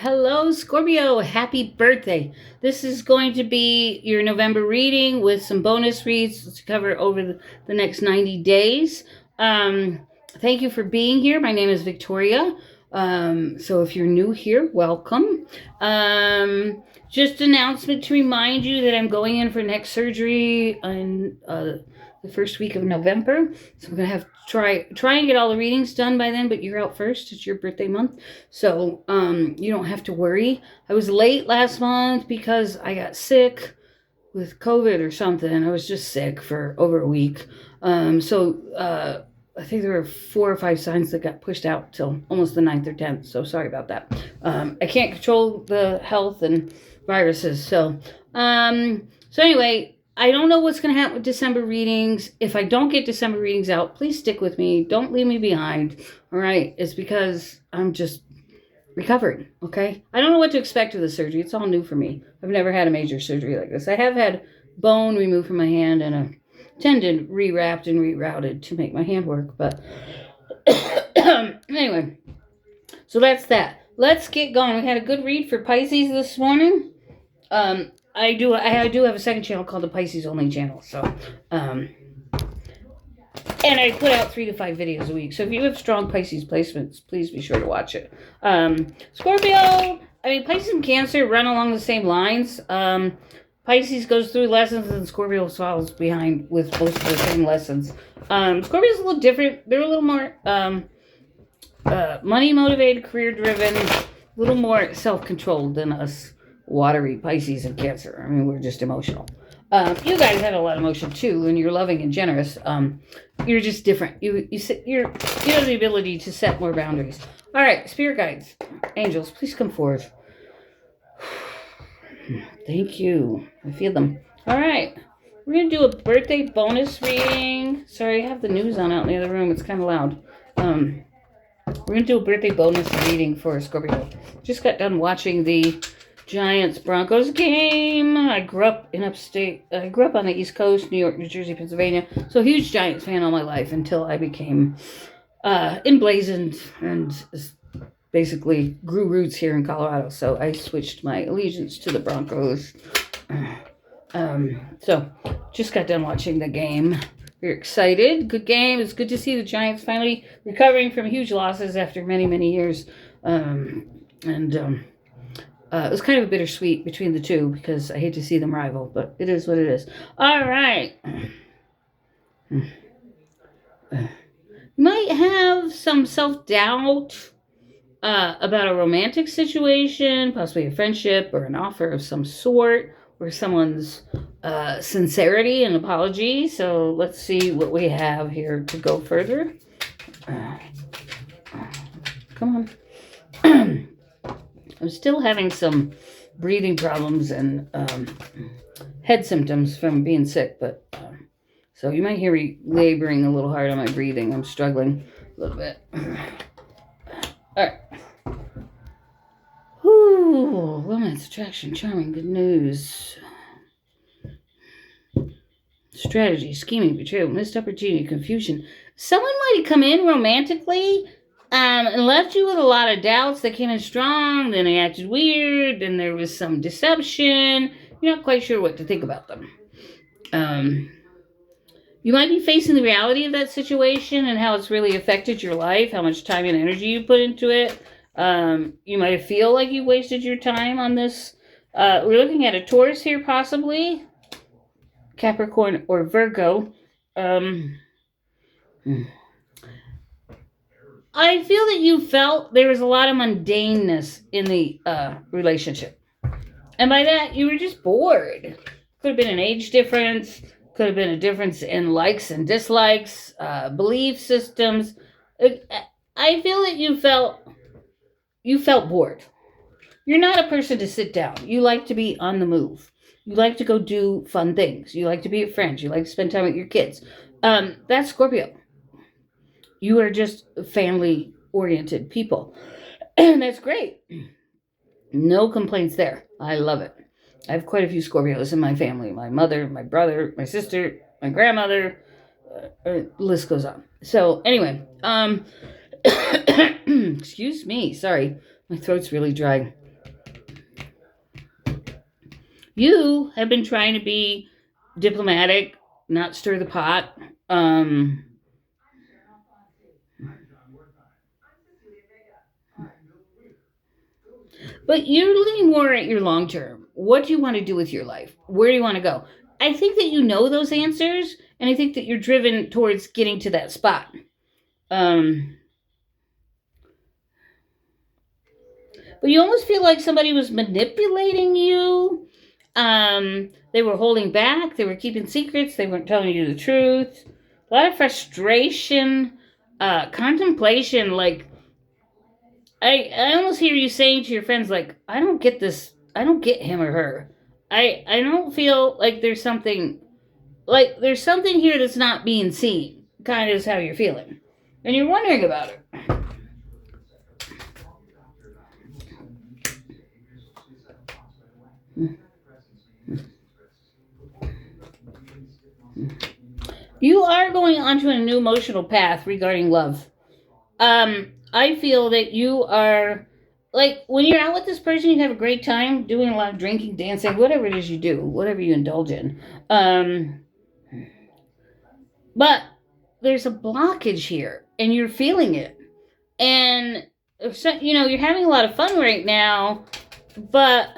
Hello, Scorpio. Happy birthday. This is going to be your November reading with some bonus reads to cover over the next 90 days. Thank you for being here. My name is Victoria. So if you're new here, welcome. Just announcement to remind you that I'm going in for neck surgery on the first week of November. So I'm going to have to try and get all the readings done by then, but you're out first. It's your birthday month. So you don't have to worry. I was late last month because I got sick with COVID or something. I was just sick for over a week. I think there were 4 or 5 signs that got pushed out till almost the 9th or 10th. So sorry about that. I can't control the health and viruses. So anyway, I don't know what's going to happen with December readings. If I don't get December readings out, please stick with me. Don't leave me behind. All right. It's because I'm just recovering. Okay. I don't know what to expect with the surgery. It's all new for me. I've never had a major surgery like this. I have had bone removed from my hand and a tendon rewrapped and rerouted to make my hand work. But anyway, so that's that. Let's get going. We had a good read for Pisces this morning. I do have a second channel called the Pisces Only channel. So, and I put out 3 to 5 videos a week. So if you have strong Pisces placements, please be sure to watch it. Scorpio, Pisces and Cancer run along the same lines. Pisces goes through lessons and Scorpio falls behind with most of the same lessons. Scorpio's a little different. They're a little more money motivated, career driven, a little more self-controlled than us watery Pisces and Cancer. We're just emotional. You guys have a lot of emotion too, and you're loving and generous. You're just different. You have the ability to set more boundaries. All right, spirit guides, angels, please come forward. Thank you. I feel them. All right, we're gonna do a birthday bonus reading. Sorry, I have the news on out in the other room. It's kind of loud. We're gonna do a birthday bonus reading for Scorpio. Just got done watching the Giants-Broncos game. I grew up in upstate. I grew up on the East Coast, New York, New Jersey, Pennsylvania. So huge Giants fan all my life until I became emblazoned and basically grew roots here in Colorado. So I switched my allegiance to the Broncos. So just got done watching the game. We're excited. Good game. It's good to see the Giants finally recovering from huge losses after many, many years. It was kind of a bittersweet between the two because I hate to see them rival, but it is what it is. All right. You might have some self-doubt about a romantic situation, possibly a friendship or an offer of some sort, or someone's sincerity and apology. So let's see what we have here to go further. Come on. I'm still having some breathing problems and head symptoms from being sick, but so you might hear me laboring a little hard on my breathing. I'm struggling a little bit. All right. Whew, romance, attraction, charming, good news. Strategy, scheming, betrayal, missed opportunity, confusion. Someone might have come in romantically and left you with a lot of doubts. They came in strong, then they acted weird, then there was some deception. You're not quite sure what to think about them. You might be facing the reality of that situation and how it's really affected your life, how much time and energy you put into it. You might feel like you wasted your time on this. We're looking at a Taurus here, possibly. Capricorn or Virgo. I feel that you felt there was a lot of mundaneness in the relationship. And by that, you were just bored. Could have been an age difference. Could have been a difference in likes and dislikes, belief systems. I feel that you felt bored. You're not a person to sit down. You like to be on the move. You like to go do fun things. You like to be with friends. You like to spend time with your kids. That's Scorpio. You are just family-oriented people. And that's great. No complaints there. I love it. I have quite a few Scorpios in my family. My mother, my brother, my sister, my grandmother. The list goes on. So anyway, excuse me. Sorry. My throat's really dry. You have been trying to be diplomatic, not stir the pot. Um, but you're looking more at your long term. What do you want to do with your life? Where do you want to go? I think that you know those answers, and I think that you're driven towards getting to that spot. Um, but you almost feel like somebody was manipulating you. They were holding back. They were keeping secrets. They weren't telling you the truth. A lot of frustration, contemplation. Like I almost hear you saying to your friends, like, I don't get this. I don't get him or her. I don't feel like there's something here that's not being seen. Kind of is how you're feeling, and you're wondering about it. You are going onto a new emotional path regarding love. I feel that you are like when you're out with this person, you have a great time doing a lot of drinking, dancing, whatever it is you do, whatever you indulge in. But there's a blockage here, and you're feeling it, and you're having a lot of fun right now, but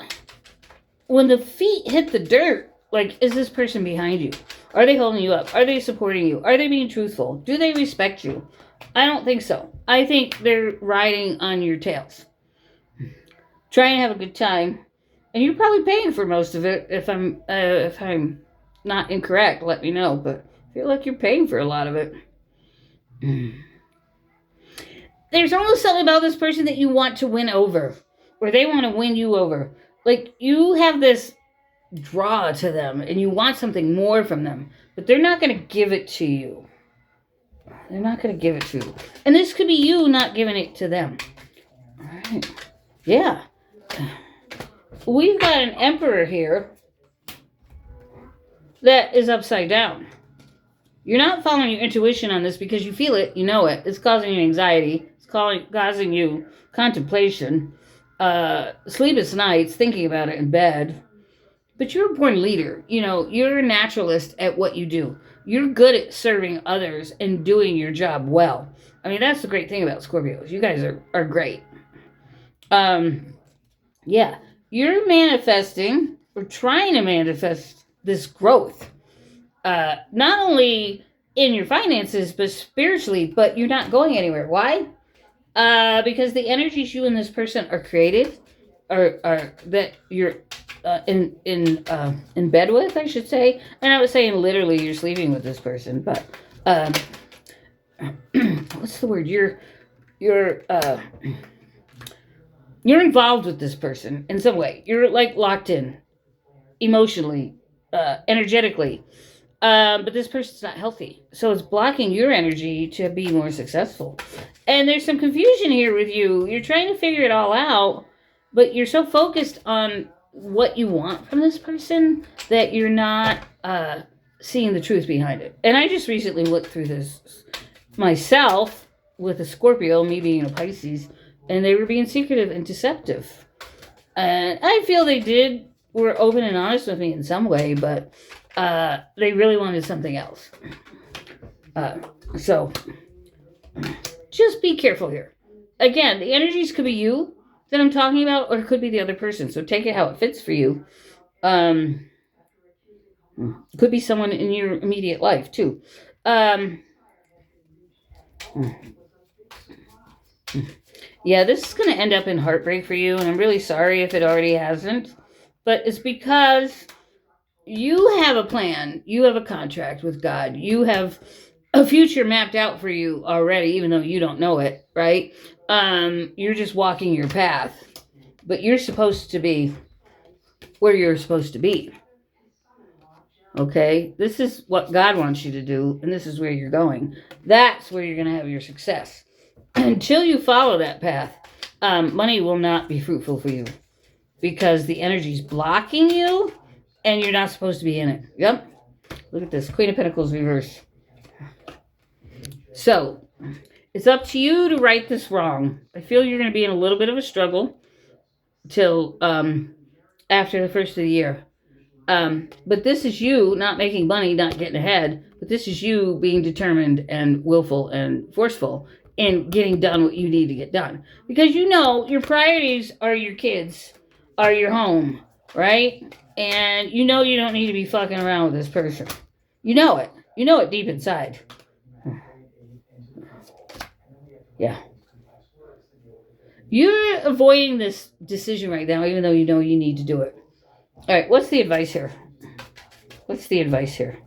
when the feet hit the dirt, like, is this person behind you? Are they holding you up? Are they supporting you? Are they being truthful? Do they respect you? I don't think so. I think they're riding on your tails, trying to have a good time, and you're probably paying for most of it. If I'm not incorrect, let me know. But I feel like you're paying for a lot of it. There's almost something about this person that you want to win over, or they want to win you over. Like you have this draw to them, and you want something more from them, but they're not going to give it to you. They're not going to give it to you. And this could be you not giving it to them. All right. Yeah. We've got an emperor here that is upside down. You're not following your intuition on this because you feel it, you know it. It's causing you anxiety. It's causing you contemplation, sleepless nights, thinking about it in bed. But you're a born leader. You're a naturalist at what you do. You're good at serving others and doing your job well. I mean, that's the great thing about Scorpios. You guys are great. Yeah. You're manifesting or trying to manifest this growth. Not only in your finances, but spiritually, but you're not going anywhere. Why? Because the energies you and this person are created, are that you're in bed with, I should say. And I was saying literally you're sleeping with this person, but what's the word? You're involved with this person in some way. You're like locked in emotionally, energetically. But this person's not healthy. So it's blocking your energy to be more successful. And there's some confusion here with you. You're trying to figure it all out, but you're so focused on what you want from this person that you're not seeing the truth behind it. And I just recently looked through this myself with a Scorpio, me being a Pisces, and they were being secretive and deceptive. And I feel they were open and honest with me in some way, but they really wanted something else. So just be careful here. Again, the energies could be you that I'm talking about, or it could be the other person. So take it how it fits for you. It could be someone in your immediate life too. Yeah, this is going to end up in heartbreak for you, and I'm really sorry if it already hasn't. But it's because you have a plan. You have a contract with God. You have a future mapped out for you already, even though you don't know it, right? You're just walking your path. But you're supposed to be where you're supposed to be. Okay? This is what God wants you to do, and this is where you're going. That's where you're going to have your success. Until you follow that path, money will not be fruitful for you because the energy's blocking you, and you're not supposed to be in it. Yep. Look at this. Queen of Pentacles reverse. So, it's up to you to right this wrong. I feel you're going to be in a little bit of a struggle till after the first of the year. But this is you not making money, not getting ahead. But this is you being determined and willful and forceful in getting done what you need to get done. Because you know your priorities are your kids, are your home, right? And you know you don't need to be fucking around with this person. You know it. You know it deep inside. Yeah. You're avoiding this decision right now, even though you know you need to do it. All right, what's the advice here? What's the advice here?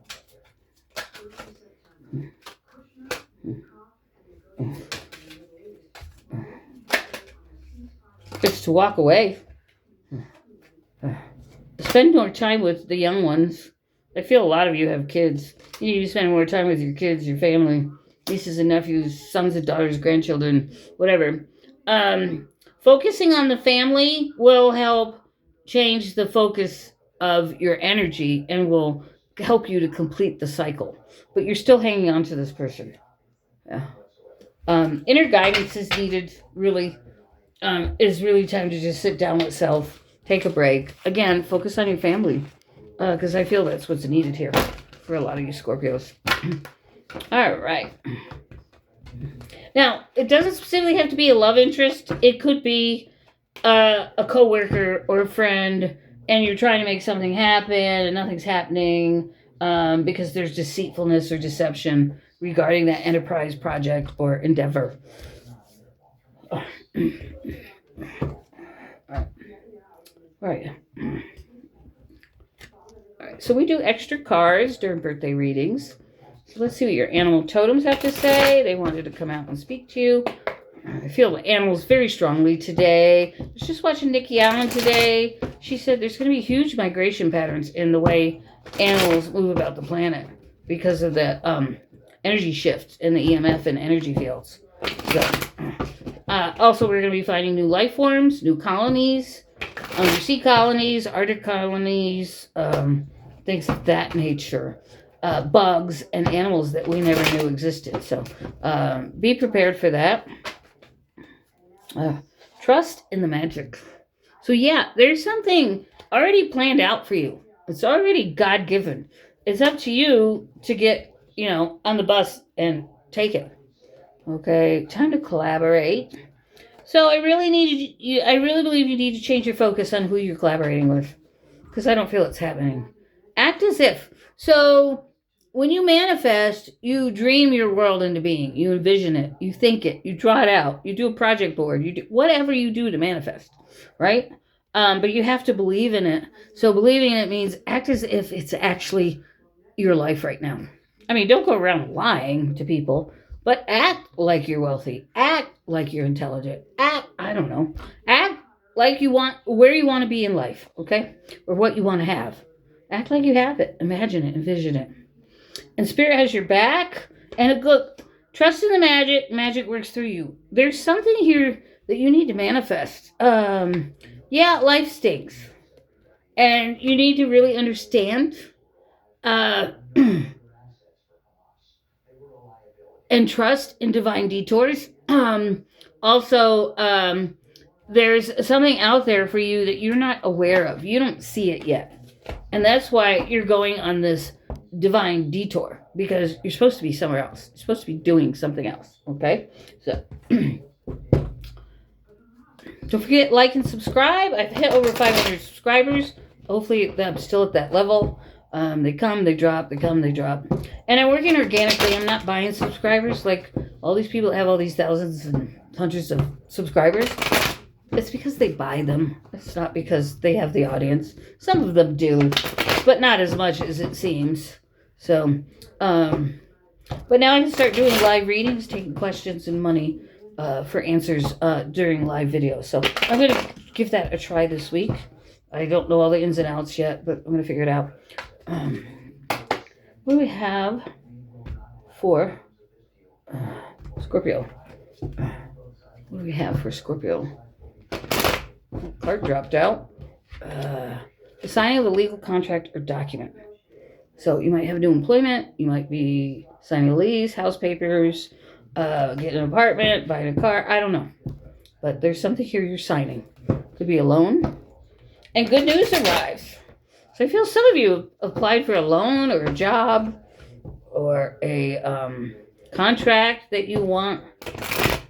It's to walk away. Spend more time with the young ones. I feel a lot of you have kids. You need to spend more time with your kids, your family, nieces and nephews, sons and daughters, grandchildren, whatever. Focusing on the family will help change the focus of your energy and will help you to complete the cycle. But you're still hanging on to this person. Yeah. Inner guidance is needed, really. Is really time to just sit down with self, take a break. Again, focus on your family. Because I feel that's what's needed here for a lot of you Scorpios. All right. Now, it doesn't specifically have to be a love interest. It could be a coworker or a friend, and you're trying to make something happen, and nothing's happening because there's deceitfulness or deception regarding that enterprise, project, or endeavor. All right. All right. So we do extra cards during birthday readings. So let's see what your animal totems have to say. They wanted to come out and speak to you. I feel the animals very strongly today. I was just watching Nikki Allen today. She said there's going to be huge migration patterns in the way animals move about the planet because of the energy shift in the EMF and energy fields. So, also, we're going to be finding new life forms, new colonies, undersea colonies, Arctic colonies, things of that nature. Bugs and animals that we never knew existed. So be prepared for that. Trust in the magic. So yeah, there's something already planned out for you. It's already God-given. It's up to you to get, on the bus and take it. Okay, time to collaborate. So I really believe you need to change your focus on who you're collaborating with, because I don't feel it's happening. Act as if. So when you manifest, you dream your world into being. You envision it. You think it. You draw it out. You do a project board. You do whatever you do to manifest, right? But you have to believe in it. So believing in it means act as if it's actually your life right now. I mean, don't go around lying to people, but act like you're wealthy. Act like you're intelligent. Act like you want, where you want to be in life, okay? Or what you want to have. Act like you have it. Imagine it. Envision it. And Spirit has your back. And look, trust in the magic. Magic works through you. There's something here that you need to manifest. Yeah, life stinks. And you need to really understand and trust in divine detours. Also, there's something out there for you that you're not aware of. You don't see it yet. And that's why you're going on this divine detour, because you're supposed to be somewhere else. You're supposed to be doing something else. Okay? So don't forget, like and subscribe. I've hit over 500 subscribers. Hopefully I'm still at that level. They come, they drop, they come, they drop. And I'm working organically. I'm not buying subscribers like all these people that have all these thousands and hundreds of subscribers. It's because they buy them. It's not because they have the audience. Some of them do, but not as much as it seems. So, but now I can start doing live readings, taking questions and money for answers during live videos. So I'm going to give that a try this week. I don't know all the ins and outs yet, but I'm going to figure it out. What do we have for Scorpio? What do we have for Scorpio? Card dropped out. The signing of a legal contract or document. So you might have new employment. You might be signing a lease, house papers, getting an apartment, buying a car. I don't know. But there's something here you're signing. Could be a loan. And good news arrives. So I feel some of you applied for a loan or a job or a contract that you want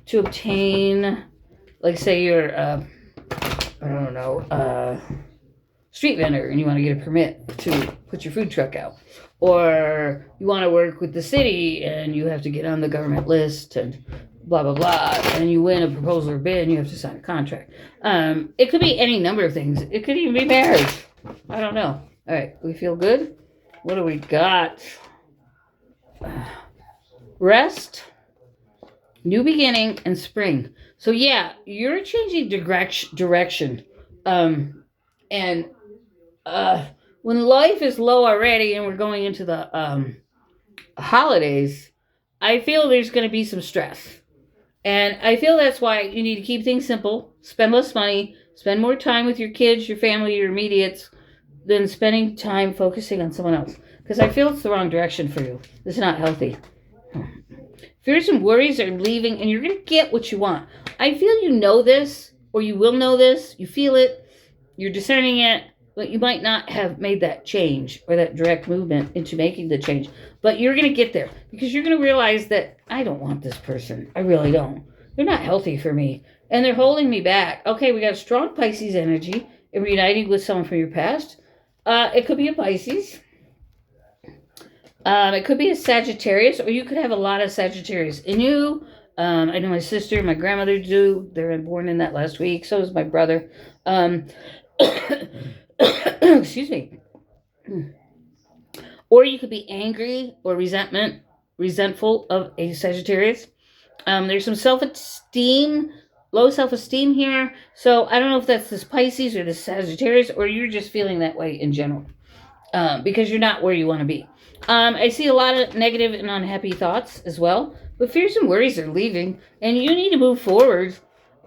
to obtain. Like say you're, street vendor and you want to get a permit to put your food truck out. Or you want to work with the city and you have to get on the government list and blah, blah, blah. And you win a proposal or bid and you have to sign a contract. It could be any number of things. It could even be marriage. I don't know. All right, we feel good? What do we got? Rest, new beginning, and spring. So yeah, you're changing direction. And when life is low already and we're going into the holidays, I feel there's going to be some stress. And I feel that's why you need to keep things simple, spend less money, spend more time with your kids, your family, your immediates, than spending time focusing on someone else. Because I feel it's the wrong direction for you. It's not healthy. Fears and worries are leaving, and you're going to get what you want. I feel you know this, or you will know this. You feel it. You're discerning it. But you might not have made that change or that direct movement into making the change. But you're going to get there. Because you're going to realize that I don't want this person. I really don't. They're not healthy for me. And they're holding me back. Okay, we got a strong Pisces energy. And reuniting with someone from your past. It could be a Pisces. It could be a Sagittarius, or you could have a lot of Sagittarius in you. I know my sister and my grandmother do. They were born in that last week. So is my brother. Excuse me. Or you could be angry or resentful of a Sagittarius. There's some self-esteem, low self-esteem here. So I don't know if that's this Pisces or this Sagittarius, or you're just feeling that way in general. Because you're not where you want to be. I see a lot of negative and unhappy thoughts as well. But fears and worries are leaving. And you need to move forward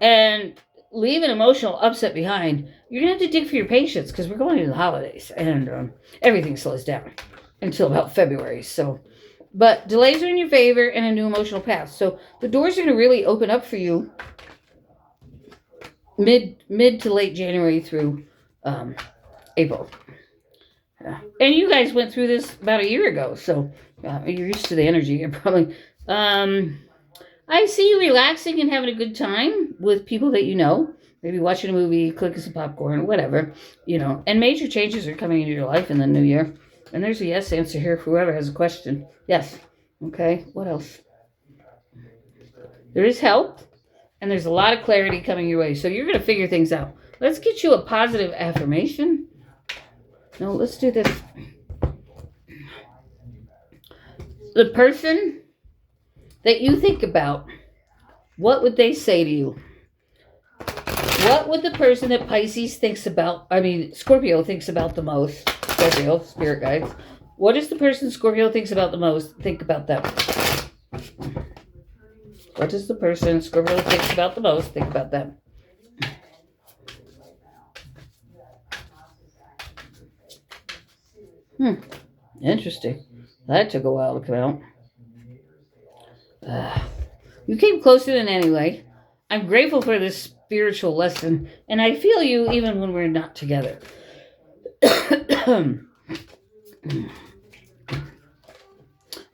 and leave an emotional upset behind. You're going to have to dig for your patience because we're going into the holidays. And everything slows down until about February. But delays are in your favor and a new emotional path. So the doors are going to really open up for you mid to late January through April. And you guys went through this about a year ago, so you're used to the energy. You're probably, I see you relaxing and having a good time with people that you know. Maybe watching a movie, cooking some popcorn, whatever, And major changes are coming into your life in the new year. And there's a yes answer here for whoever has a question. Yes. Okay. What else? There is help, and there's a lot of clarity coming your way. So you're going to figure things out. Let's get you a positive affirmation. No, let's do this. The person that you think about, what would they say to you? What would the person that Scorpio thinks about the most? Scorpio, spirit guides. What is the person Scorpio thinks about the most? Think about them. What does the person Scorpio thinks about the most? Think about them. Interesting. That took a while to come out. You came closer than anyway. I'm grateful for this spiritual lesson, and I feel you even when we're not together.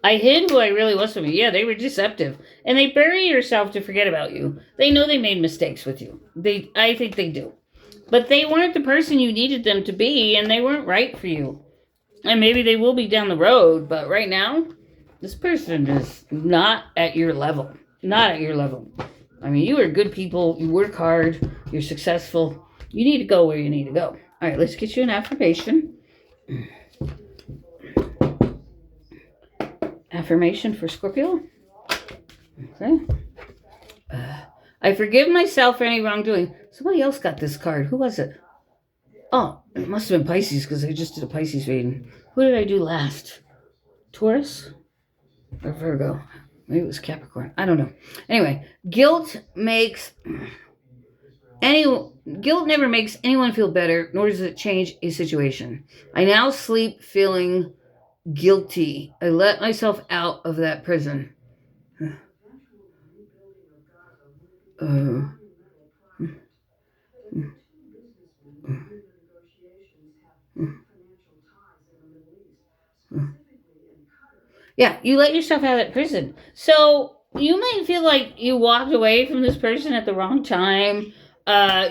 I hid who I really was from you. Yeah, they were deceptive. And they bury yourself to forget about you. They know they made mistakes with you. I think they do. But they weren't the person you needed them to be, and they weren't right for you. And maybe they will be down the road, but right now, this person is not at your level. Not at your level. I mean, you are good people. You work hard. You're successful. You need to go where you need to go. All right, let's get you an affirmation. Affirmation for Scorpio. Okay. I forgive myself for any wrongdoing. Somebody else got this card. Who was it? Oh, it must have been Pisces because I just did a Pisces reading. Who did I do last? Taurus? Or Virgo? Maybe it was Capricorn. I don't know. Anyway, guilt never makes anyone feel better, nor does it change a situation. I now sleep feeling guilty. I let myself out of that prison. Yeah, you let yourself out of that prison. So you might feel like you walked away from this person at the wrong time.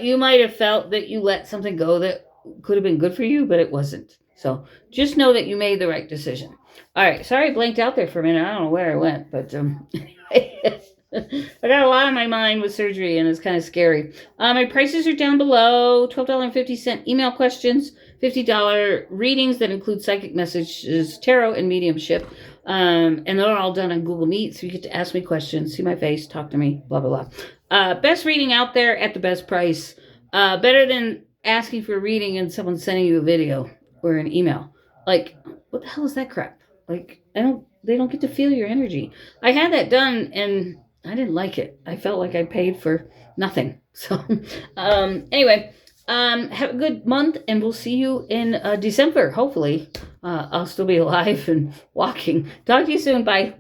You might have felt that you let something go that could have been good for you, but it wasn't. So just know that you made the right decision. All right. Sorry I blanked out there for a minute. I don't know where I went, but I got a lot on my mind with surgery, and it's kind of scary. My prices are down below. $12.50 email questions, $50 readings that include psychic messages, tarot, and mediumship. And they're all done on Google Meet, so you get to ask me questions, see my face, talk to me, blah, blah, blah. Best reading out there at the best price. Better than asking for a reading and someone sending you a video or an email. Like, what the hell is that crap? Like, they don't get to feel your energy. I had that done, and I didn't like it. I felt like I paid for nothing. So, anyway, have a good month, and we'll see you in December, hopefully. I'll still be alive and walking. Talk to you soon. Bye.